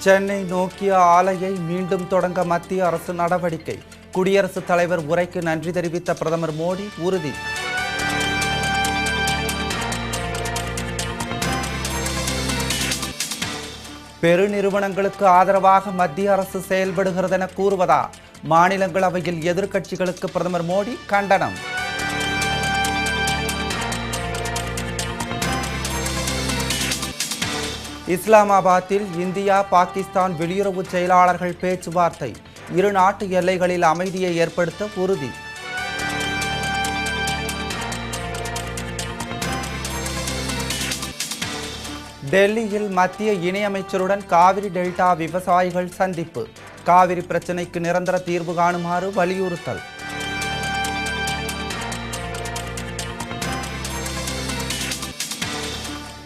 சென்னை நோக்கிய ஆலையை மீண்டும் தொடங்க மத்திய அரசு நடவடிக்கை. குடியரசுத் தலைவர் உரைக்கு நன்றி தெரிவித்த பிரதமர் மோடி உறுதி. பெருநிறுவனங்களுக்கு ஆதரவாக மத்திய அரசு செயல்படுகிறதென கூறுவதா? மாநிலங்களவையில் எதிர்க்கட்சிகளுக்கு பிரதமர் மோடி கண்டனம். இஸ்லாமாபாத்தில் இந்தியா பாகிஸ்தான் வெளியுறவு செயலாளர்கள் பேச்சுவார்த்தை. இரு நாட்டு எல்லைகளில் அமைதியை ஏற்படுத்த உறுதி. டெல்லியில் மத்திய இணையமைச்சருடன் காவிரி டெல்டா விவசாயிகள் சந்திப்பு. காவிரி பிரச்சினைக்கு நிரந்தர தீர்வு காணுமாறு வலியுறுத்தல்.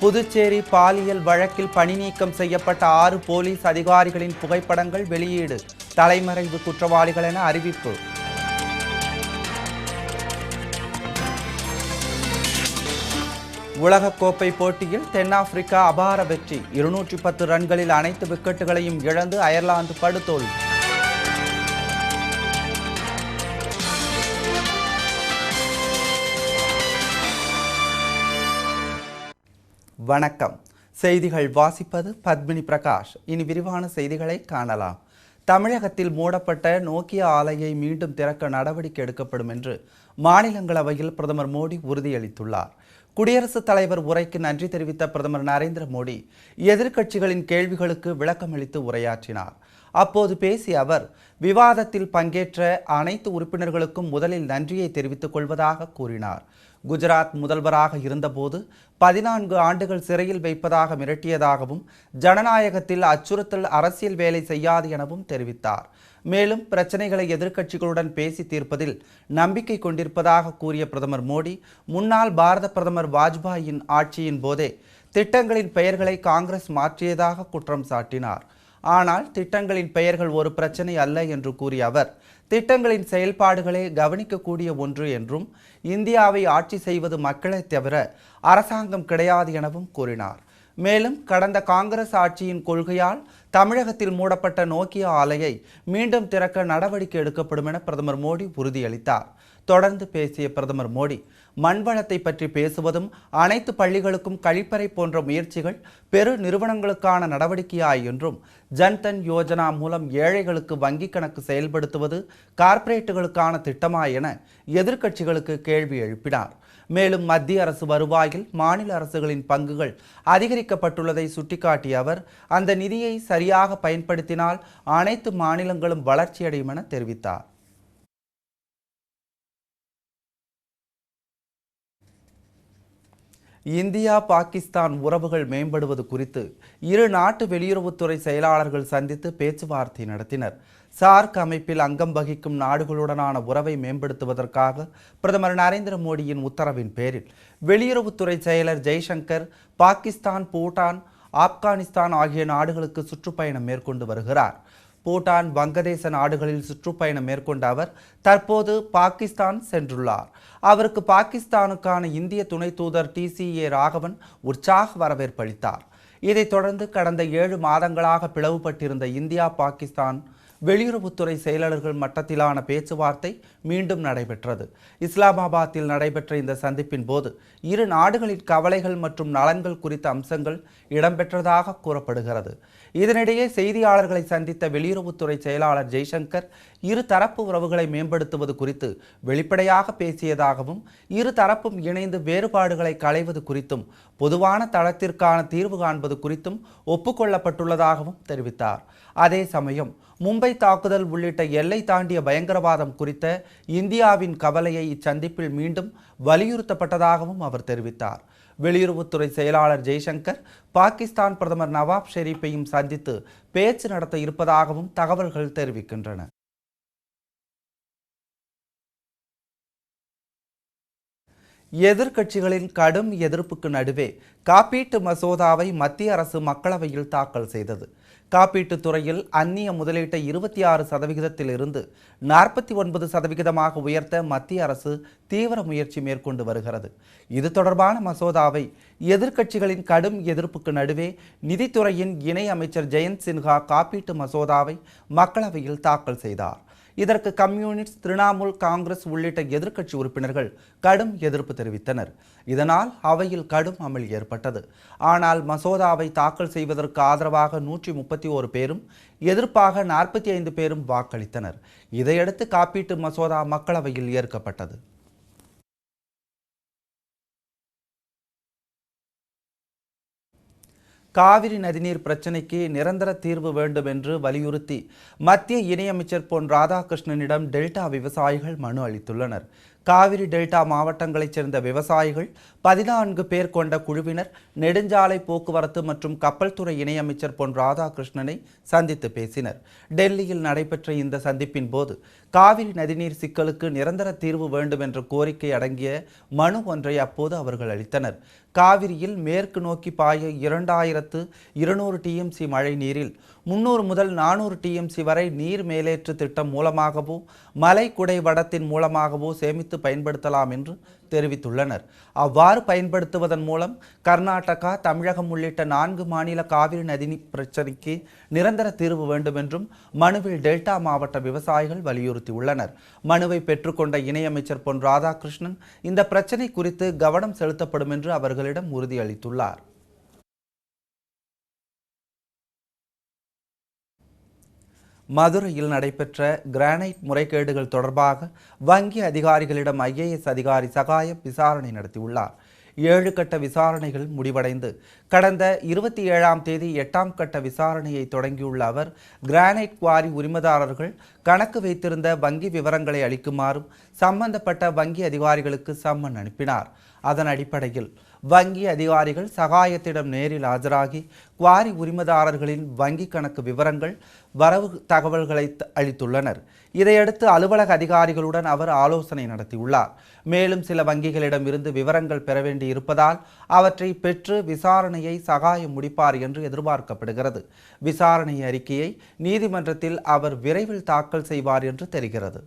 புதுச்சேரி பாலியல் வழக்கில் பணி நீக்கம் செய்யப்பட்ட 6 போலீஸ் அதிகாரிகளின் புகைப்படங்கள் வெளியீடு. தலைமறைவு குற்றவாளிகள் என அறிவிப்பு. உலகக்கோப்பை போட்டியில் தென்னாப்பிரிக்கா அபார வெற்றி. 210 ரன்களில் அனைத்து விக்கெட்டுகளையும் இழந்து அயர்லாந்து படுதோல்வி. வணக்கம். செய்திகள் வாசிப்பது பத்மினி பிரகாஷ். இனி விரிவான செய்திகளை காணலாம். தமிழகத்தில் மூடப்பட்ட நோக்கியா ஆலையை மீண்டும் திறக்க நடவடிக்கை எடுக்கப்படும் என்று மாநிலங்களவையில் பிரதமர் மோடி உறுதியளித்துள்ளார். குடியரசுத் தலைவர் உரைக்கு நன்றி தெரிவித்த பிரதமர் நரேந்திர மோடி எதிர்க்கட்சிகளின் கேள்விகளுக்கு விளக்கமளித்து உரையாற்றினார். அப்போது பேசிய அவர், விவாதத்தில் பங்கேற்ற அனைத்து உறுப்பினர்களுக்கும் முதலில் நன்றியை தெரிவித்துக் கொள்வதாக கூறினார். குஜராத் முதல்வராக இருந்தபோது 14 ஆண்டுகள் சிறையில் வைப்பதாக மிரட்டியதாகவும், ஜனநாயகத்தில் அச்சுறுத்தல் அரசியல் வேலை செய்யாது எனவும் தெரிவித்தார். மேலும் பிரச்சனைகளை எதிர்க்கட்சிகளுடன் பேசி தீர்ப்பதில் நம்பிக்கை கொண்டிருப்பதாக கூறிய பிரதமர் மோடி, முன்னாள் பாரத பிரதமர் வாஜ்பாயின் ஆட்சியின் போதே திட்டங்களின் பெயர்களை காங்கிரஸ் மாற்றியதாக குற்றம் சாட்டினார். ஆனால் திட்டங்களின் பெயர்கள் ஒரு பிரச்சனை அல்ல என்று கூறிய அவர், திட்டங்களின் செயல்பாடுகளே கவனிக்கக்கூடிய ஒன்று என்றும், இந்தியாவை ஆட்சி செய்வது மக்களை தவிர அரசாங்கம் கிடையாது எனவும் கூறினார். மேலும் கடந்த காங்கிரஸ் ஆட்சியின் கொள்கையால் தமிழகத்தில் மூடப்பட்ட நோக்கியா ஆலையை மீண்டும் திறக்க நடவடிக்கை எடுக்கப்படும் என பிரதமர் மோடி உறுதியளித்தார். தொடர்ந்து பேசிய பிரதமர் மோடி, மண்வளத்தை பற்றி பேசுவதும் அனைத்து பள்ளிகளுக்கும் கழிப்பறை போன்ற முயற்சிகள் பெரு நிறுவனங்களுக்கான நடவடிக்கையாய் என்றும், ஜன்தன் யோஜனா மூலம் ஏழைகளுக்கு வங்கிக் கணக்கு செயல்படுத்துவது கார்ப்பரேட்டுகளுக்கான திட்டமா என எதிர்க்கட்சிகளுக்கு கேள்வி எழுப்பினார். மேலும் மத்திய அரசு வருவாயில் மாநில அரசுகளின் பங்குகள் அதிகரிக்கப்பட்டுள்ளதை சுட்டிக்காட்டிய அவர், அந்த நிதியை சரியாக பயன்படுத்தினால் அனைத்து மாநிலங்களும் வளர்ச்சியடையும் என தெரிவித்தார். இந்தியா பாகிஸ்தான் உறவுகள் மேம்படுவது குறித்து இரு நாட்டு வெளியுறவுத்துறை செயலாளர்கள் சந்தித்து பேச்சுவார்த்தை நடத்தினர். சார்க் அமைப்பில் அங்கம் வகிக்கும் நாடுகளுடனான உறவை மேம்படுத்துவதற்காக பிரதமர் நரேந்திர மோடியின் உத்தரவின் பேரில் வெளியுறவுத்துறை செயலர் ஜெய்சங்கர் பாகிஸ்தான், பூட்டான், ஆப்கானிஸ்தான் ஆகிய நாடுகளுக்கு சுற்றுப்பயணம் மேற்கொண்டு வருகிறார். பூட்டான், வங்கதேச நாடுகளில் சுற்றுப்பயணம் மேற்கொண்ட அவர் தற்போது பாகிஸ்தான் சென்றுள்ளார். அவருக்கு பாகிஸ்தானுக்கான இந்திய துணை தூதர் TCA ராகவன் உற்சாக வரவேற்பு அளித்தார். இதைத் தொடர்ந்து கடந்த 7 மாதங்களாக பிளவுபட்டிருந்த இந்தியா பாகிஸ்தான் வெளியுறவுத்துறை செயலாளர்கள் மட்டத்திலான பேச்சுவார்த்தை மீண்டும் நடைபெற்றது. இஸ்லாமாபாத்தில் நடைபெற்ற இந்த சந்திப்பின் போது இரு நாடுகளின் கவலைகள் மற்றும் நலன்கள் குறித்த அம்சங்கள் இடம்பெற்றதாக கூறப்படுகிறது. இதனிடையே செய்தியாளர்களை சந்தித்த வெளியுறவுத்துறை செயலாளர் ஜெய்சங்கர் இரு தரப்பு உறவுகளை மேம்படுத்துவது குறித்து வெளிப்படையாக பேசியதாகவும், இரு தரப்பும் இணைந்து வேறுபாடுகளை களைவது குறித்தும் பொதுவான தளத்திற்கான தீர்வு காண்பது குறித்தும் ஒப்புக்கொள்ளப்பட்டுள்ளதாகவும் தெரிவித்தார். அதே சமயம் மும்பை தாக்குதல் உள்ளிட்ட எல்லை தாண்டிய பயங்கரவாதம் குறித்த இந்தியாவின் கவலையை இச்சந்திப்பில் மீண்டும் வலியுறுத்தப்பட்டதாகவும் அவர் தெரிவித்தார். வெளியுறவுத்துறை செயலாளர் ஜெய்சங்கர் பாகிஸ்தான் பிரதமர் நவாப் ஷெரீப்பையும் சந்தித்து பேச்சு நடத்த இருப்பதாகவும் தகவல்கள் தெரிவிக்கின்றன. எதிர்க்கட்சிகளின் கடும் எதிர்ப்புக்கு நடுவே காப்பீட்டு மசோதாவை மத்திய அரசு மக்களவையில் தாக்கல் செய்தது. காப்பீட்டுத் துறையில் அந்நிய முதலீட்டை 26% இருந்து 49% உயர்த்த மத்திய அரசு தீவிர முயற்சி மேற்கொண்டு வருகிறது. இது தொடர்பான மசோதாவை எதிர்க்கட்சிகளின் கடும் எதிர்ப்புக்கு நடுவே நிதித்துறையின் இணை அமைச்சர் ஜெயந்த் சின்ஹா காப்பீட்டு மசோதாவை மக்களவையில் தாக்கல் செய்தார். இதற்கு கம்யூனிஸ்ட், திரிணாமுல் காங்கிரஸ் உள்ளிட்ட எதிர்க்கட்சி உறுப்பினர்கள் கடும் எதிர்ப்பு தெரிவித்தனர். இதனால் அவையில் கடும் அமளி ஏற்பட்டது. ஆனால் மசோதாவை தாக்கல் செய்வதற்கு ஆதரவாக 131 பேரும், எதிர்ப்பாக 45 பேரும் வாக்களித்தனர். இதையடுத்து காப்பீட்டு மசோதா மக்களவையில் ஏற்கப்பட்டது. காவிரி நதிநீர் பிரச்சினைக்கு நிரந்தர தீர்வு வேண்டும் என்று வலியுறுத்தி மத்திய இணையமைச்சர் பொன் ராதாகிருஷ்ணனிடம் டெல்டா விவசாயிகள் மனு அளித்துள்ளனர். காவிரி டெல்டா மாவட்டங்களைச் சேர்ந்த விவசாயிகள் 14 பேர் கொண்ட குழுவினர் நெடுஞ்சாலை போக்குவரத்து மற்றும் கப்பல் துறை இணையமைச்சர் பொன் ராதாகிருஷ்ணனை சந்தித்து பேசினர். டெல்லியில் நடைபெற்ற இந்த சந்திப்பின் போது காவிரி நதிநீர் சிக்கலுக்கு நிரந்தர தீர்வு வேண்டும் என்ற கோரிக்கை அடங்கிய மனு ஒன்றை அப்போது அவர்கள் அளித்தனர். காவிரியில் மேற்கு நோக்கி பாய 2200 டிஎம்சி மழை நீரில் 300 முதல் 400 டிஎம்சி வரை நீர் மேலேற்று திட்டம் மூலமாகவோ மலை குடை வடத்தின் மூலமாகவோ சேமித்து பயன்படுத்தலாம் என்று தெரிவித்துள்ளனர். அவ்வாறு பயன்படுத்துவதன் மூலம் கர்நாடகா, தமிழகம் உள்ளிட்ட 4 மாநில காவிரி நதிநீர் பிரச்சினைக்கு நிரந்தர தீர்வு வேண்டும் என்றும் மனுவில் டெல்டா மாவட்ட விவசாயிகள் வலியுறுத்தியுள்ளனர். மனுவை பெற்றுக்கொண்ட இணையமைச்சர் பொன் ராதாகிருஷ்ணன் இந்த பிரச்சினை குறித்து கவனம் செலுத்தப்படும் என்று அவர்களிடம் உறுதியளித்துள்ளார். மதுரையில் நடைபெற்ற கிரானைட் முறைகேடுகள் தொடர்பாக வங்கி அதிகாரிகளிடம் IAS அதிகாரி சகாயம் விசாரணை நடத்தியுள்ளார். 7 கட்ட விசாரணைகள் முடிவடைந்து கடந்த 27ஆம் தேதி 8ஆம் கட்ட விசாரணையை தொடங்கியுள்ள அவர், கிரானைட் குவாரி உரிமதாரர்கள் கணக்கு வைத்திருந்த வங்கி விவரங்களை அளிக்குமாறும் சம்பந்தப்பட்ட வங்கி அதிகாரிகளுக்கு சம்மன் அனுப்பினார். அதன் அடிப்படையில் வங்கி அதிகாரிகள் சகாயத்திடம் நேரில் ஆஜராகி குவாரி உரிமதாரர்களின் வங்கி கணக்கு விவரங்கள், வரவு தகவல்களை அளித்துள்ளனர். இதையடுத்து அலுவலக அதிகாரிகளுடன் அவர் ஆலோசனை நடத்தியுள்ளார். மேலும் சில வங்கிகளிடம் இருந்து விவரங்கள் பெற வேண்டி இருப்பதால் அவற்றை பெற்று விசாரணையை சகாயம் முடிப்பார் என்று எதிர்பார்க்கப்படுகிறது. விசாரணை அறிக்கையை நீதிமன்றத்தில் அவர் விரைவில் தாக்கல் செய்வார் என்று தெரிகிறது.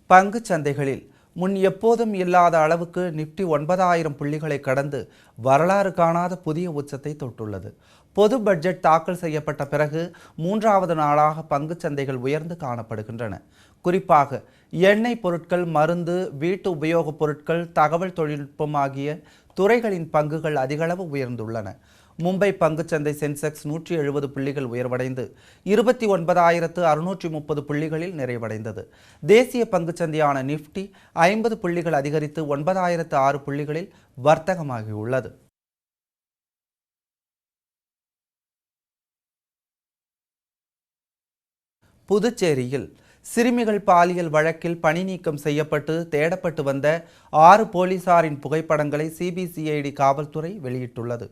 பங்குச் சந்தைகளில் முன் எப்போதும் இல்லாத அளவுக்கு நிப்டி 9000 புள்ளிகளை கடந்து வரலாறு காணாத புதிய உச்சத்தை தொட்டுள்ளது. பொது பட்ஜெட் தாக்கல் செய்யப்பட்ட பிறகு 3வது நாளாக பங்குச் சந்தைகள் உயர்ந்து காணப்படுகின்றன. குறிப்பாக எண்ணெய் பொருட்கள், மருந்து, வீட்டு உபயோகப் பொருட்கள், தகவல் தொழில்நுட்பம் ஆகிய துறைகளின் பங்குகள் அதிகளவு உயர்ந்துள்ளன. மும்பை பங்குச்சந்தை சென்செக்ஸ் 170 புள்ளிகள் உயர்வடைந்து 29,630 புள்ளிகளில் நிறைவடைந்தது. தேசிய பங்குச்சந்தையான நிப்டி 50 புள்ளிகள் அதிகரித்து 9,006 புள்ளிகளில் வர்த்தகமாகியுள்ளது. புதுச்சேரியில் சிறுமிகள் பாலியல் வழக்கில் பணி நீக்கம் செய்யப்பட்டு தேடப்பட்டு வந்த 6 போலீசாரின் புகைப்படங்களை சிபிசிஐடி காவல்துறை வெளியிட்டுள்ளது.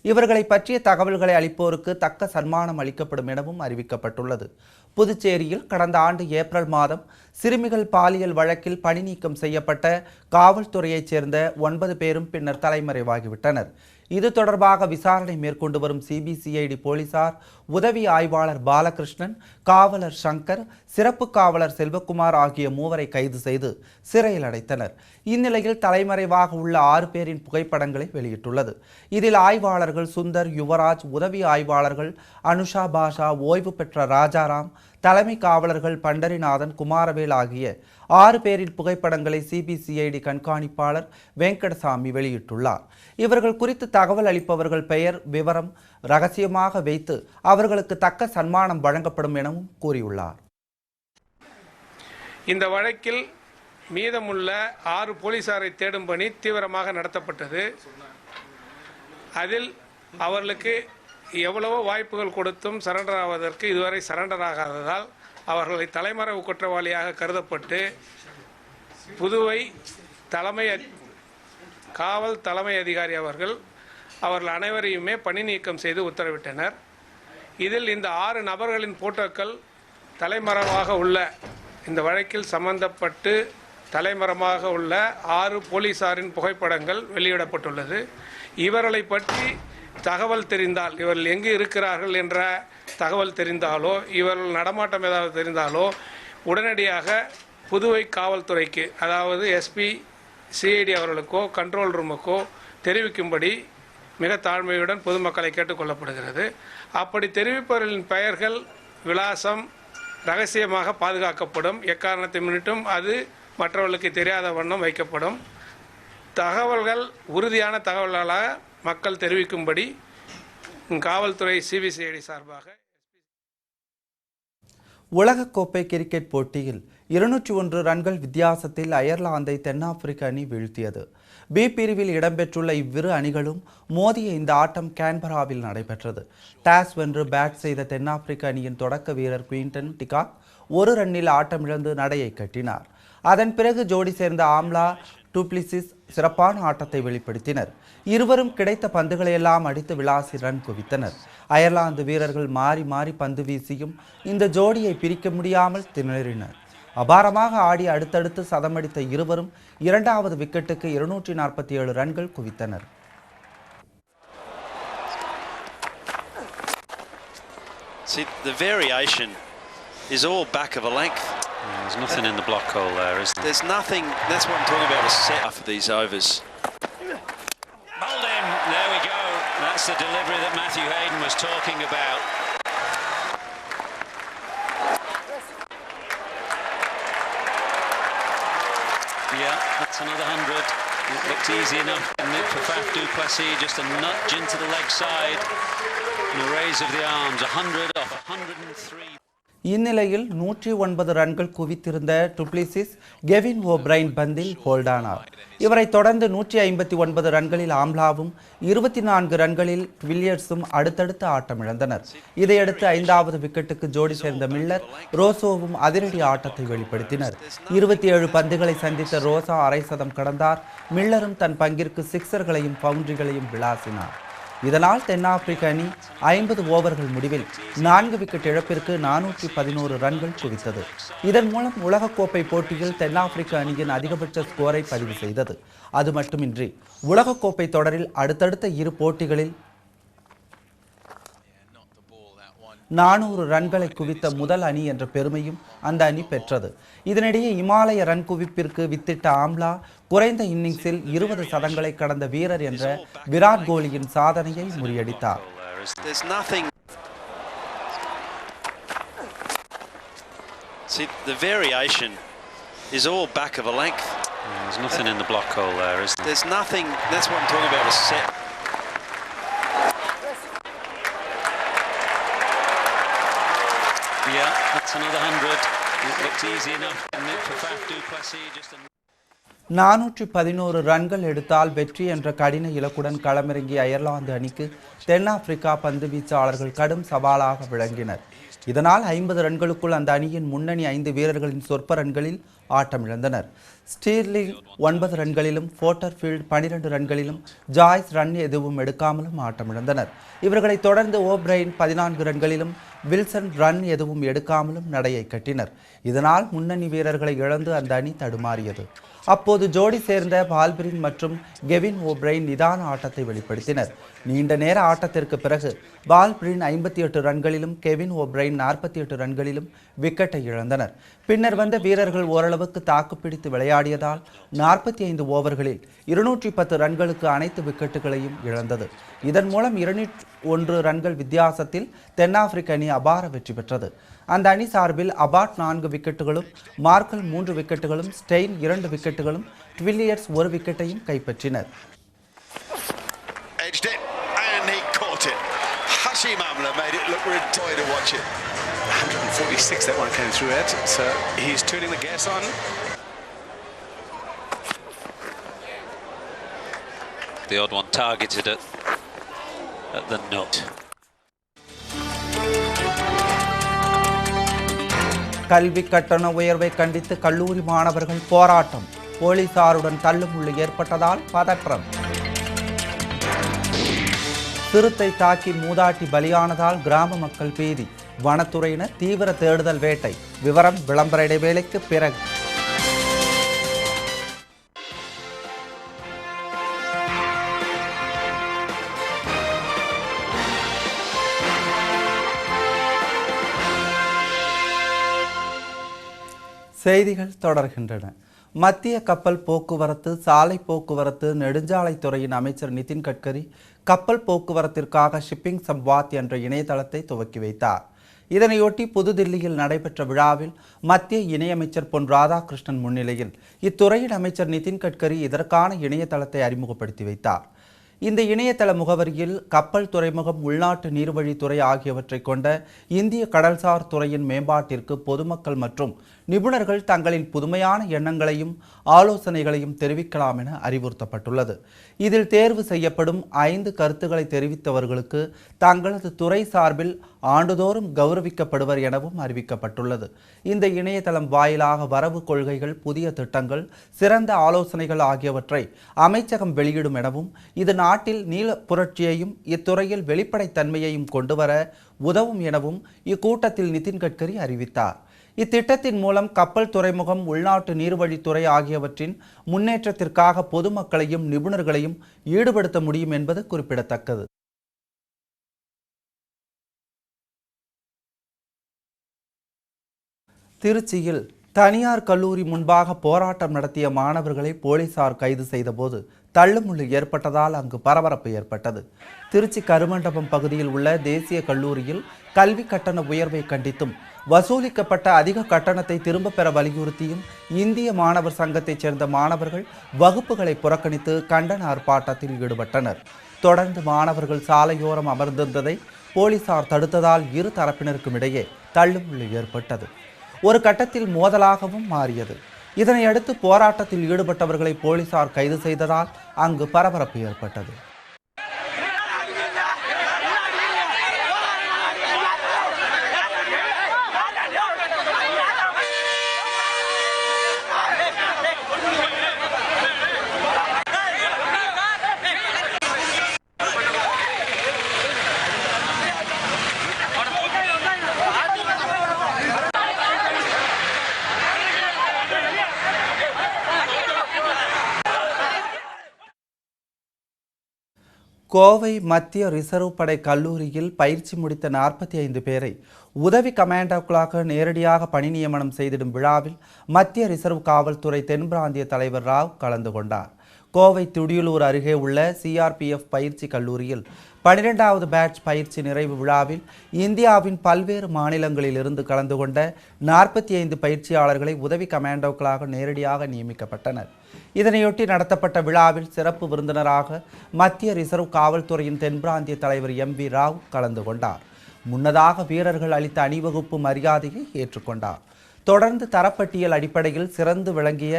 இவர்களை பற்றிய தகவல்களை அளிப்போருக்கு தக்க சன்மானம் அளிக்கப்படும் எனவும் அறிவிக்கப்பட்டுள்ளது. புதுச்சேரியில் கடந்த ஆண்டு ஏப்ரல் மாதம் சிறுமிகள் பாலியல் வழக்கில் பணி நீக்கம் செய்யப்பட்ட காவல்துறையைச் சேர்ந்த 9 பேரும் பின்னர் தலைமறைவாகிவிட்டனர். இது தொடர்பாக விசாரணை மேற்கொண்டு வரும் சிபிசிஐடி போலீசார் உதவி ஆய்வாளர் பாலகிருஷ்ணன், காவலர் சங்கர், சிறப்பு காவலர் செல்வகுமார் ஆகிய 3 கைது செய்து சிறையில் அடைத்தனர். இந்நிலையில் தலைமறைவாக உள்ள 6 பேரின் புகைப்படங்களை வெளியிட்டுள்ளது. இதில் ஆய்வாளர்கள் சுந்தர், யுவராஜ், உதவி ஆய்வாளர்கள் அனுஷா பாஷா, ஓய்வு பெற்ற ராஜாராம், தலைமை காவலர்கள் பண்டரிநாதன், குமாரவேல் ஆகிய 6 பேரின் புகைப்படங்களை சிபிசிஐடி கண்காணிப்பாளர் வெங்கடசாமி வெளியிட்டுள்ளார். இவர்கள் குறித்து தகவல் அளிப்பவர்கள் பெயர், விவரம் ரகசியமாக வைத்து அவர்களுக்கு தக்க சன்மானம் வழங்கப்படும் எனவும் கூறியுள்ளார். இந்த வழக்கில் மீதமுள்ள 6 போலீசாரை தேடும் பணி தீவிரமாக நடத்தப்பட்டது. அதில் அவர்களுக்கு எவ்வளவோ வாய்ப்புகள் கொடுத்தும் சரண்டர் ஆவதற்கு இதுவரை சரண்டர் ஆகாததால் அவர்களை தலைமறைவு குற்றவாளியாக கருதப்பட்டு புதுவை காவல் தலைமை அதிகாரி அவர்கள் அனைவரையுமே பணி நீக்கம் செய்து உத்தரவிட்டனர். இதில் இந்த 6 நபர்களின் போட்டோக்கள் தலைமறைவாக உள்ள இந்த வழக்கில் சம்பந்தப்பட்டு தலைமறைவாக உள்ள 6 போலீசாரின் புகைப்படங்கள் வெளியிடப்பட்டுள்ளது. இவர்களை பற்றி தகவல் தெரிந்தால், இவர்கள் எங்கு இருக்கிறார்கள் என்ற தகவல் தெரிந்தாலோ, இவர்கள் நடமாட்டம் ஏதாவது தெரிந்தாலோ உடனடியாக புதுவை காவல்துறைக்கு, அதாவது எஸ்பி, சிஐடி அவர்களுக்கோ கண்ட்ரோல் ரூமுக்கோ தெரிவிக்கும்படி மிக தாழ்மையுடன் பொதுமக்களை கேட்டுக்கொள்ளப்படுகிறது. அப்படி தெரிவிப்பவர்களின் பெயர்கள், விலாசம் ரகசியமாக பாதுகாக்கப்படும். எக்காரணத்தை முன்னிட்டும் அது மற்றவர்களுக்கு தெரியாத வண்ணம் வைக்கப்படும். தகவல்கள் உறுதியான தகவல்களாக மக்கள் தெரிவிக்கும்படி காவல்துறை சிபிசிஐடி சார்பாக. உலகக்கோப்பை கிரிக்கெட் போட்டியில் 201 ரன்கள் வித்தியாசத்தில் அயர்லாந்தை தென்னாப்பிரிக்க அணி வீழ்த்தியது. பி பிரிவில் இடம்பெற்றுள்ள இவ்விரு அணிகளும் மோதிய இந்த ஆட்டம் கேன்பராவில் நடைபெற்றது. டாஸ் வென்று பேட் செய்த தென்னாப்பிரிக்க அணியின் தொடக்க வீரர் குயின்டன் டிகாக் 1 ரன்னில் ஆட்டமிழந்து நடையை கட்டினார். அதன் பிறகு ஜோடி சேர்ந்த ஆம்லா, டுப்ளிசிஸ் சிறப்பான ஆட்டத்தை வெளிப்படுத்தினர். இருவரும் கிடைத்த பந்துகளையெல்லாம் அடித்து விளாசி ரன் குவித்தனர். அயர்லாந்து வீரர்கள் மாறி மாறி பந்து வீசியும் இந்த ஜோடியை பிரிக்க முடியாமல் திணறினர். அபாரமாக ஆடி அடுத்தடுத்து சதமடித்த இருவரும் 2வது விக்கெட்டுக்கு 247 ரன்கள் குவித்தனர். See, the variation is all back of a length. There's nothing in the block hole there, is there? There's nothing. That's what I'm talking about, a set up for these overs. Hold in. There we go. That's the delivery that Matthew Hayden was talking about. Yeah, that's another 100. It looked easy enough, didn't it, for Faf du Plessis, just a nudge into the leg side and a raise of the arms. 100 off 103. இந்நிலையில் 109 ரன்கள் குவித்திருந்த du Plessis Kevin O'Brien பந்தில் ஹோல்டானார். இவரை தொடர்ந்து 159 ரன்களில் ஆம்லாவும் 24 ரன்களில் வில்லியர்ஸும் அடுத்தடுத்து ஆட்டமிழந்தனர். இதையடுத்து 5வது விக்கெட்டுக்கு ஜோடி சேர்ந்த மில்லர், ரோசோவும் அதிரடி ஆட்டத்தை வெளிப்படுத்தினர். 27 பந்துகளை சந்தித்த ரோசா அரை சதம் கடந்தார். மில்லரும் தன் பங்கிற்கு சிக்சர்களையும் பவுண்டரிகளையும் விளாசினார். இதனால் தென்னாப்பிரிக்க அணி 50 ஓவர்கள் முடிவில் 4 விக்கெட் இழப்பிற்கு 411 ரன்கள் குவித்தது. இதன் மூலம் உலகக்கோப்பை போட்டியில் தென்னாப்பிரிக்க அணியின் அதிகபட்ச ஸ்கோரை பதிவு செய்தது. அது மட்டுமின்றி உலகக்கோப்பை தொடரில் அடுத்தடுத்த 2 போட்டிகளில் 400 ரன்களை குவித்த முதல் அணி என்ற பெருமையும் அந்த அணி பெற்றது. இதனிடையே இமாலய ரன் குவிப்பிற்கு வித்திட்ட ஆம்லா குறைந்த இன்னிங்ஸில் 20 சதங்களை கடந்த வீரர் என்ற விராட் கோலியின் சாதனையை முறியடித்தார். See, the variation is all back of a length. There's nothing in the block hole there, is there? There's nothing. That's what I'm talking about, a set. Yeah, that's another 100. It looked easy enough, didn't it, for Faf du Plessis, just a 411 ரன்கள் எடுத்தால் வெற்றி என்ற கடின இலக்குடன் களமிறங்கிய Ireland அணிக்கு தென்னாப்பிரிக்கா பந்து வீச்சாளர்கள் கடும் சவாலாக விளங்கினர். இதனால் 50 ரன்களுக்குள் அந்த அணியின் முன்னணி 5 வீரர்களின் சொற்ப ரன்களில் ஆட்டமிழந்தனர். ஸ்டீர்லிங் 9 ரன்களிலும், போட்டர்ஃபீல்ட் 12 ரன்களிலும், ஜாய்ஸ் ரன் எதுவும் எடுக்காமலும் ஆட்டமிழந்தனர். இவர்களை தொடர்ந்து ஓப்ரைன் 14 ரன்களிலும், வில்சன் ரன் எதுவும் எடுக்காமலும் நடையை கட்டினர். இதனால் முன்னணி வீரர்களை இழந்து அந்த அணி தடுமாறியது. அப்போது ஜோடி சேர்ந்த பால்பிரின் மற்றும் கெவின் ஓப்ரைன் நிதான ஆட்டத்தை வெளிப்படுத்தினர். நீண்ட நேர ஆட்டத்திற்கு பிறகு பால்பிரின் 58 ரன்களிலும், கெவின் ஓப்ரைன் 48 ரன்களிலும் விக்கெட்டை இழந்தனர். பின்னர் வந்த வீரர்கள் ஓரளவுக்கு தாக்குப்பிடித்து விளையாடியதால் 45 ஓவர்களில் 210 ரன்களுக்கு அனைத்து விக்கெட்டுகளையும் இழந்தது. இதன் மூலம் 201 ரன்கள் வித்தியாசத்தில் தென்னாப்பிரிக்க அணி அபார வெற்றி பெற்றது. அந்த அணி சார்பில் அபாட் 4 விக்கெட்டுகளும், மார்க்கல் 3 விக்கெட்டுகளும், ஸ்டெயின் 2 விக்கெட்டுகளும், வில்லியர்ஸ் 1 விக்கெட்டையும் கைப்பற்றினர். Edged it and he caught it. Hashim Amla made it look really toy to watch it. 146 that one came through it. So he's turning the gas on. The odd one targeted at the nut. கல்வி கட்டண உயர்வை கண்டித்து கல்லூரி மாணவர்கள் போராட்டம். போலீசாருடன் தள்ளுமுள்ளு ஏற்பட்டதால் பதற்றம். சிறுத்தை தாக்கி மூதாட்டி பலியானதால் கிராம மக்கள் பீதி. வனத்துறையினர் தீவிர தேடுதல் வேட்டை. விவரம் விளம்பர இடைவேளைக்கு பிறகு. செய்திகள் தொடர்கின்றன. மத்திய கப்பல் போக்குவரத்து, சாலை போக்குவரத்து, நெடுஞ்சாலைத்துறையின் அமைச்சர் நிதின் கட்கரி கப்பல் போக்குவரத்திற்காக ஷிப்பிங் சம்வாத் என்ற இணையதளத்தை துவக்கி வைத்தார். இதனையொட்டி புதுதில்லியில் நடைபெற்ற விழாவில் மத்திய இணையமைச்சர் பொன் ராதாகிருஷ்ணன் முன்னிலையில் இத்துறையின் அமைச்சர் நிதின் கட்கரி இதற்கான இணையதளத்தை அறிமுகப்படுத்தி வைத்தார். இந்த இணையதள முகவரியில் கப்பல், துறைமுகம், உள்நாட்டு நீர்வழித்துறை ஆகியவற்றை கொண்ட இந்திய கடல்சார் துறையின் மேம்பாட்டிற்கு பொதுமக்கள் மற்றும் நிபுணர்கள் தங்களின் புதுமையான எண்ணங்களையும் ஆலோசனைகளையும் தெரிவிக்கலாம் என அறிவுறுத்தப்பட்டுள்ளது. இதில் தேர்வு செய்யப்படும் 5 கருத்துக்களை தெரிவித்தவர்களுக்கு தங்களது துறை சார்பில் ஆண்டுதோறும் கௌரவிக்கப்படுவர் எனவும் அறிவிக்கப்பட்டுள்ளது. இந்த இணையதளம் வாயிலாக வரவு கொள்கைகள், புதிய திட்டங்கள், சிறந்த ஆலோசனைகள் ஆகியவற்றை அமைச்சகம் வெளியிடும் எனவும் இது நாட்டில் நீல புரட்சியையும் இத்துறையில் வெளிப்படைத்தன்மையையும் கொண்டுவர உதவும் எனவும் இக்கூட்டத்தில் நிதின் கட்கரி அறிவித்தார். இத்திட்டத்தின் மூலம் கப்பல், துறைமுகம், உள்நாட்டு நீர்வழித்துறை ஆகியவற்றின் முன்னேற்றத்திற்காக பொதுமக்களையும் நிபுணர்களையும் ஈடுபடுத்த முடியும் என்பது குறிப்பிடத்தக்கது. திருச்சியில் தனியார் கல்லூரி முன்பாக போராட்டம் நடத்திய மாணவர்களை போலீசார் கைது செய்தபோது தள்ளுமுள்ளு ஏற்பட்டதால் அங்கு பரபரப்பு ஏற்பட்டது. திருச்சி கருமண்டபம் பகுதியில் உள்ள தேசிய கல்லூரியில் கல்வி கட்டண உயர்வை கண்டித்தும் வசூலிக்கப்பட்ட அதிக கட்டணத்தை திரும்ப பெற வலியுறுத்தியும் இந்திய மாணவர் சங்கத்தைச் சேர்ந்த மாணவர்கள் வகுப்புகளை புறக்கணித்து கண்டன ஆர்ப்பாட்டத்தில் ஈடுபட்டனர். தொடர்ந்து மாணவர்கள் சாலையோரம் அமர்ந்திருந்ததை போலீசார் தடுத்ததால் இரு தரப்பினருக்கும் இடையே தள்ளுமுள்ளு ஏற்பட்டது. ஒரு கட்டத்தில் மோதலாகவும் மாறியது. இதனையடுத்து போராட்டத்தில் ஈடுபட்டவர்களை போலீசார் கைது செய்ததால் அங்கு பரபரப்பு ஏற்பட்டது. கோவை மத்திய ரிசர்வ் படை கல்லூரியில் பயிற்சி முடித்த 45 பேரை உதவி கமாண்டோக்களாக நேரடியாக பணி நியமனம் செய்திடும் விழாவில் மத்திய ரிசர்வ் காவல்துறை தென் பிராந்திய தலைவர் ராவ் கலந்து கொண்டார். கோவை துடியலூர் அருகே உள்ள CRPF பயிற்சி கல்லூரியில் 12வது பேட்ச் பயிற்சி நிறைவு விழாவில் இந்தியாவின் பல்வேறு மாநிலங்களிலிருந்து கலந்து கொண்ட 45 பயிற்சியாளர்களை உதவி கமாண்டோக்களாக நேரடியாக நியமிக்கப்பட்டனர். இதனையொட்டி நடத்தப்பட்ட விழாவில் சிறப்பு விருந்தினராக மத்திய ரிசர்வ் காவல்துறையின் தென் பிராந்திய தலைவர் MV ராவ் கலந்து கொண்டார். முன்னதாக வீரர்கள் அளித்த அணிவகுப்பு மரியாதையை ஏற்றுக்கொண்டார். தொடர்ந்து தரப்பட்டியல் அடிப்படையில் சிறந்து விளங்கிய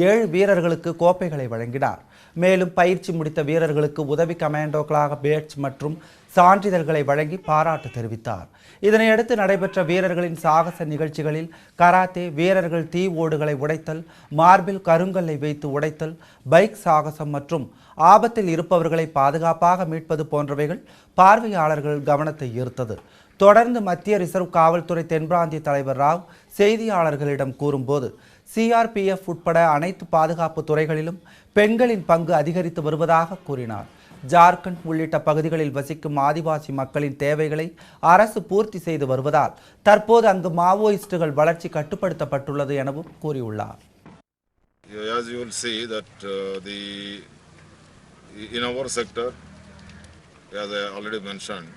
7 வீரர்களுக்கு கோப்பைகளை வழங்கினார். மேலும் பயிற்சி முடித்த வீரர்களுக்கு உதவி கமாண்டோக்களாக பேட்ஜ் மற்றும் சான்றிதழ்களை வழங்கி பாராட்டு தெரிவித்தார். இதனையடுத்து நடைபெற்ற வீரர்களின் சாகச நிகழ்ச்சிகளில் கராத்தே, வீரர்கள் தீ ஓடுகளை உடைத்தல், மார்பில் கருங்கல்லை வைத்து உடைத்தல், பைக் சாகசம் மற்றும் ஆபத்தில் இருப்பவர்களை பாதுகாப்பாக மீட்பது போன்றவைகள் பார்வையாளர்கள் கவனத்தை ஈர்த்தது. தொடர்ந்து மத்திய ரிசர்வ் காவல்துறை தென் பிராந்திய தலைவர் ராவ் செய்தியாளர்களிடம் கூறும்போது CRPF உட்பட அனைத்து பாதுகாப்பு துறைகளிலும் பெண்களின் பங்கு அதிகரித்து வருவதாக கூறினார். ஜார்க்கண்ட் உள்ளிட்ட பகுதிகளில் வசிக்கும் ஆதிவாசி மக்களின் தேவைகளை அரசு பூர்த்தி செய்து வருவதால் தற்போது அங்கு மாவோயிஸ்டுகள் வளர்ச்சி கட்டுப்படுத்தப்பட்டுள்ளது எனவும் கூறியுள்ளார். As you will see that in our sector, as I already mentioned,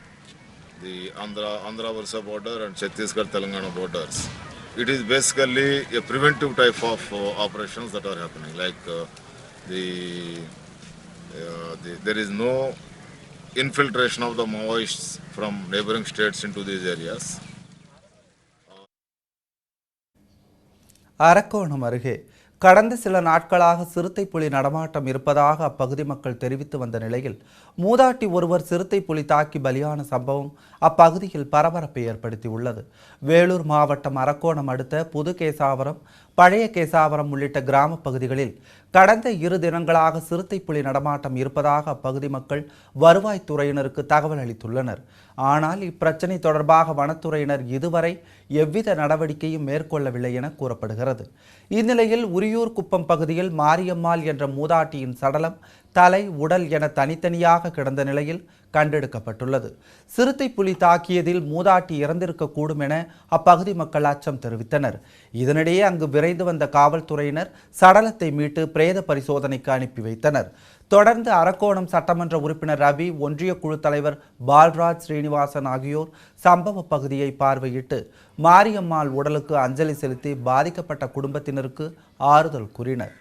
the Andhra-Varsa border and Chhattisgarh-Telangana borders. It is basically a preventive type of operations that are happening. Like there is no infiltration of the Maoists from neighboring states into these areas. Arakkonam அருகே கடந்த சில நாட்களாக சிறுத்தை புலி நடமாட்டம் இருப்பதாக அப்பகுதி மக்கள் தெரிவித்து வந்த நிலையில் மூதாட்டி ஒருவர் சிறுத்தை புலி தாக்கி பலியான சம்பவம் அப்பகுதியில் பரபரப்பை ஏற்படுத்தியுள்ளது. வேலூர் மாவட்டம் அரக்கோணம் அடுத்த புதுகேசாவரம் பழைய கேசாவரம் உள்ளிட்ட கிராம பகுதிகளில் கடந்த 2 தினங்களாக சிறுத்தை புலி நடமாட்டம் இருப்பதாக அப்பகுதி மக்கள் வருவாய்த்துறையினருக்கு தகவல் அளித்துள்ளனர். ஆனால் இப்பிரச்சினை தொடர்பாக வனத்துறையினர் இதுவரை எவ்வித நடவடிக்கையும் மேற்கொள்ளவில்லை என கூறப்படுகிறது. இந்நிலையில் உரியூர் குப்பம் பகுதியில் மாரியம்மாள் என்ற மூதாட்டியின் சடலம் தலை, உடல் என தனித்தனியாக கிடந்த நிலையில் கண்டெடுக்கப்பட்டுள்ளது. சிறுத்தை புலி தாக்கியதில் மூதாட்டி இறந்திருக்கக்கூடும் என அப்பகுதி மக்கள் அச்சம் தெரிவித்தனர். இதனிடையே அங்கு விரைந்து வந்த காவல்துறையினர் சடலத்தை மீட்டு பிரேத பரிசோதனைக்கு அனுப்பி வைத்தனர். தொடர்ந்து அரக்கோணம் சட்டமன்ற உறுப்பினர் ரவி, ஒன்றிய குழு தலைவர் பால்ராஜ் ஸ்ரீனிவாசன் ஆகியோர் சம்பவ பகுதியை பார்வையிட்டு மாரியம்மாள் உடலுக்கு அஞ்சலி செலுத்தி பாதிக்கப்பட்ட குடும்பத்தினருக்கு ஆறுதல் கூறினர்.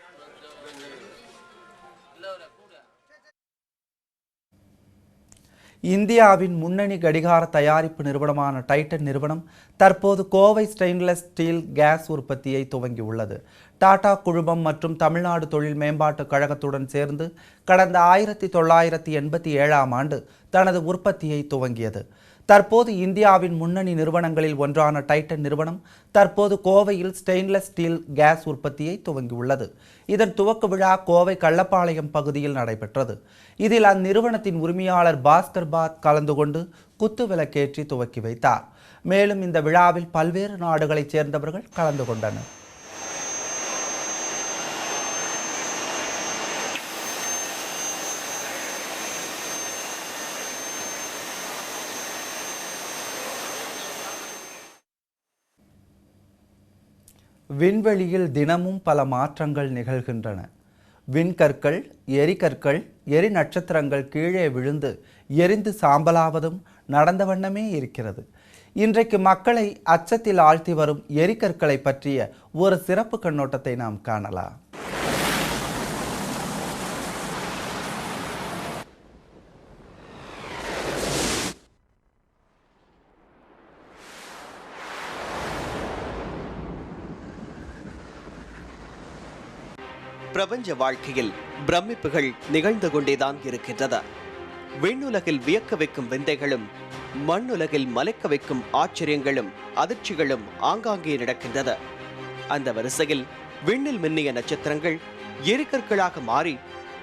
இந்தியாவின் முன்னணி கடிகார தயாரிப்பு நிறுவனமான டைட்டன் நிறுவனம் தற்போது கோவை ஸ்டெயின்லெஸ் ஸ்டீல் கேஸ் உற்பத்தியை துவங்கியுள்ளது. டாடா குழுமம் மற்றும் தமிழ்நாடு தொழில் மேம்பாட்டுக் கழகத்துடன் சேர்ந்து கடந்த 1987ஆம் ஆண்டு தனது உற்பத்தியை துவங்கியது. தற்போது இந்தியாவின் முன்னணி நிறுவனங்களில் ஒன்றான டைட்டன் நிறுவனம் தற்போது கோவையில் ஸ்டெயின்லெஸ் ஸ்டீல் கேஸ் உற்பத்தியை துவங்கியுள்ளது. இதன் துவக்க விழா கோவை கள்ளப்பாளையம் பகுதியில் நடைபெற்றது. இதில் அந்நிறுவனத்தின் உரிமையாளர் பாஸ்கர் பாத் கலந்து கொண்டு குத்து விளக்கேற்றி துவக்கி வைத்தார். மேலும் இந்த விழாவில் பல்வேறு நாடுகளைச் சேர்ந்தவர்கள் கலந்து கொண்டனர். விண்வெளியில் தினமும் பல மாற்றங்கள் நிகழ்கின்றன. விண்கற்கள், எரிகற்கள், எரி நட்சத்திரங்கள் கீழே விழுந்து எரிந்து சாம்பலாவதும் நடந்த வண்ணமே இருக்கிறது. இன்றைக்கு மக்களை அச்சத்தில் ஆழ்த்தி வரும் எரிகற்களை பற்றிய ஒரு சிறப்பு கண்ணோட்டத்தை நாம் காணலாம். பிரபஞ்ச வாழ்க்கையில் பிரமிப்புகள் நிகழ்ந்து கொண்டேதான் இருக்கின்றது. விண்ணுலகில் வியக்க வைக்கும் விந்தைகளும் மண்ணுலகில் மலைக்க வைக்கும் ஆச்சரியங்களும் அதிர்ச்சிகளும் ஆங்காங்கே நடக்கின்றது. அந்த வரிசையில் விண்ணில் மின்னிய நட்சத்திரங்கள் எரிகற்களாக மாறி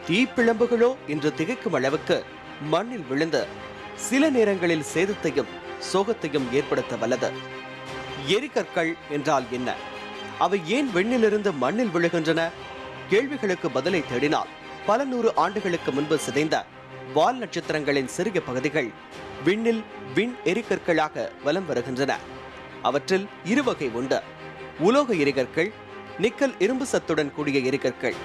தீப்பிழம்புகளோ என்று திகைக்கும் அளவுக்கு மண்ணில் விழுந்து சில நேரங்களில் சேதத்தையும் சோகத்தையும் ஏற்படுத்த வல்லது. எரிகற்கள் என்றால் என்ன? அவை ஏன் விண்ணிலிருந்து மண்ணில் விழுகின்றன? கேள்விகளுக்கு பதிலை தேடினால் பல 100 ஆண்டுகளுக்கு முன்பு சிதைந்த வால் நட்சத்திரங்களின் சிறிய பகுதிகள் விண்ணில் விண் எரிகற்களாக வலம் வருகின்றன. அவற்றில் 2 வகை உண்டு. உலோக எரிகற்கள், நிக்கல் இரும்பு சத்துடன் கூடிய எரிகற்கள்.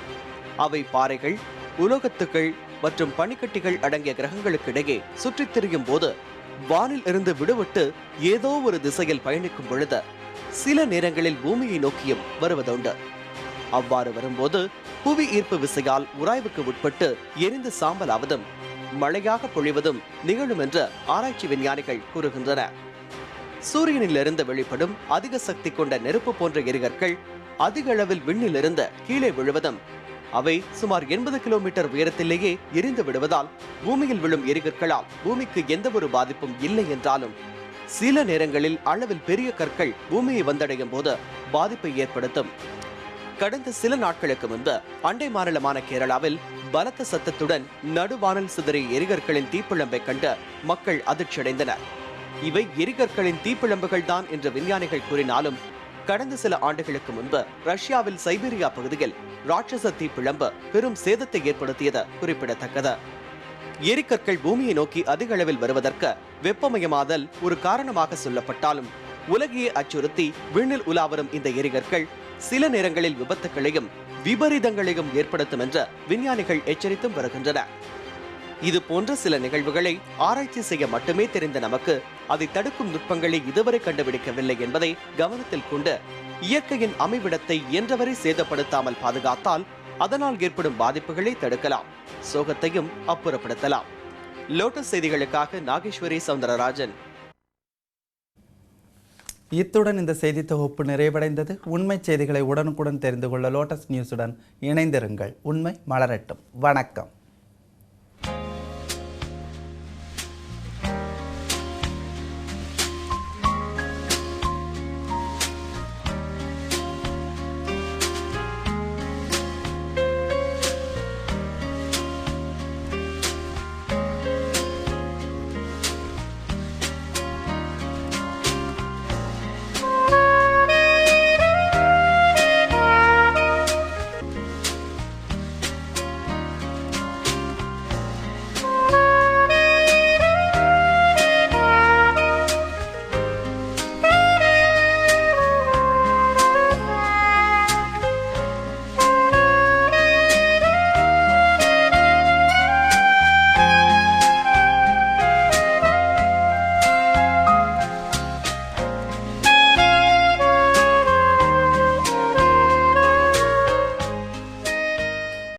அவை பாறைகள், உலோகத்துக்கள் மற்றும் பனிக்கட்டிகள் அடங்கிய கிரகங்களுக்கிடையே சுற்றித் திரியும் போது வானில் இருந்து விடுபட்டு ஏதோ ஒரு திசையில் பயணிக்கும் பொழுது சில நேரங்களில் பூமியை நோக்கியும் வருவதுண்டு. அவ்வாறு வரும்போது புவி ஈர்ப்பு விசையால் உராய்வுக்கு உட்பட்டு எரிந்து சாம்பலாவதும் மழையாக பொழிவதும் நிகழும் என்று ஆராய்ச்சி விஞ்ஞானிகள் கூறுகின்றனர். சூரியனிலிருந்து வெளிப்படும் அதிக சக்தி கொண்ட நெருப்பு போன்ற எரிகற்கள் அதிக அளவில் விண்ணிலிருந்து கீழே விழுவதும் அவை சுமார் 80 கிலோமீட்டர் உயரத்திலேயே எரிந்து விடுவதால் பூமியில் விழும் எரிகற்களால் பூமிக்கு எந்த ஒரு பாதிப்பும் இல்லை என்றாலும் சில நேரங்களில் அளவில் பெரிய கற்கள் பூமியை வந்தடையும் போது பாதிப்பை ஏற்படுத்தும். கடந்த சில நாட்களுக்கு முன்பு அண்டை மாநிலமான கேரளாவில் பலத்த சத்தத்துடன் நடுவானில் சிதறிய எரிகற்களின் தீப்பிழம்பை கண்டு மக்கள் அதிர்ச்சியடைந்தனர். இவை எரிகற்களின் தீப்பிழம்புகள் தான் என்று விஞ்ஞானிகள் கூறினாலும் கடந்த சில ஆண்டுகளுக்கு முன்பு ரஷ்யாவில் சைபீரியா பகுதியில் ராட்சச தீப்பிழம்பு பெரும் சேதத்தை ஏற்படுத்தியது குறிப்பிடத்தக்கது. எரிகற்கள் பூமியை நோக்கி அதிக அளவில் வருவதற்கு வெப்பமயமாதல் ஒரு காரணமாக சொல்லப்பட்டாலும் உலகையே அச்சுறுத்தி விண்ணில் உலாவரும் இந்த எரிகற்கள் சில நேரங்களில் விபத்துகளையும் விபரீதங்களையும் ஏற்படுத்தும் என்று விஞ்ஞானிகள் எச்சரித்தும் வருகின்றனர். இது போன்ற சில நிகழ்வுகளை ஆராய்ச்சி செய்ய மட்டுமே தெரிந்த நமக்கு அதை தடுக்கும் நுட்பங்களை இதுவரை கண்டுபிடிக்கவில்லை என்பதை கவனத்தில் கொண்டு இயற்கையின் அமைவிடத்தை இயன்றவரை சேதப்படுத்தாமல் பாதுகாத்தால் அதனால் ஏற்படும் பாதிப்புகளை தடுக்கலாம், சோகத்தையும் அப்புறப்படுத்தலாம். லோட்டஸ் செய்திகளுக்காக நாகேஸ்வரி சவுந்தரராஜன். இத்துடன் இந்த செய்தி தொகுப்பு நிறைவடைந்தது. உண்மை செய்திகளை உடனுக்குடன் தெரிந்து கொள்ள லோட்டஸ் நியூஸுடன் இணைந்திருங்கள். உண்மை மலரட்டும். வணக்கம்.